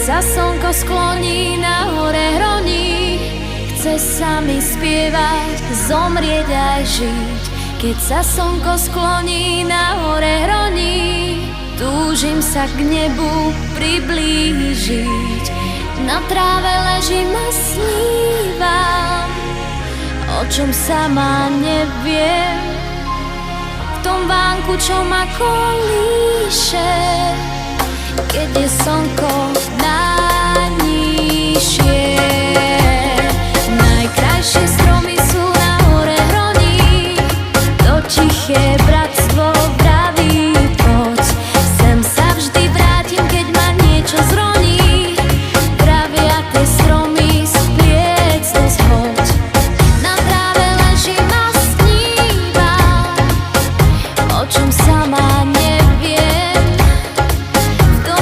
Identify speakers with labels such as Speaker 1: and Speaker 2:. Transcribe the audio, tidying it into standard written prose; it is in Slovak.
Speaker 1: sa slnko skloní, na hore hroní, chce sa mi spievať, zomrieť aj žiť. Keď sa slnko skloní, na hore hroní, túžim sa k nebu priblížiť. Na tráve ležím a snívam, o čom sama neviem. V tom vánku, čo ma kolíše, keď je slnko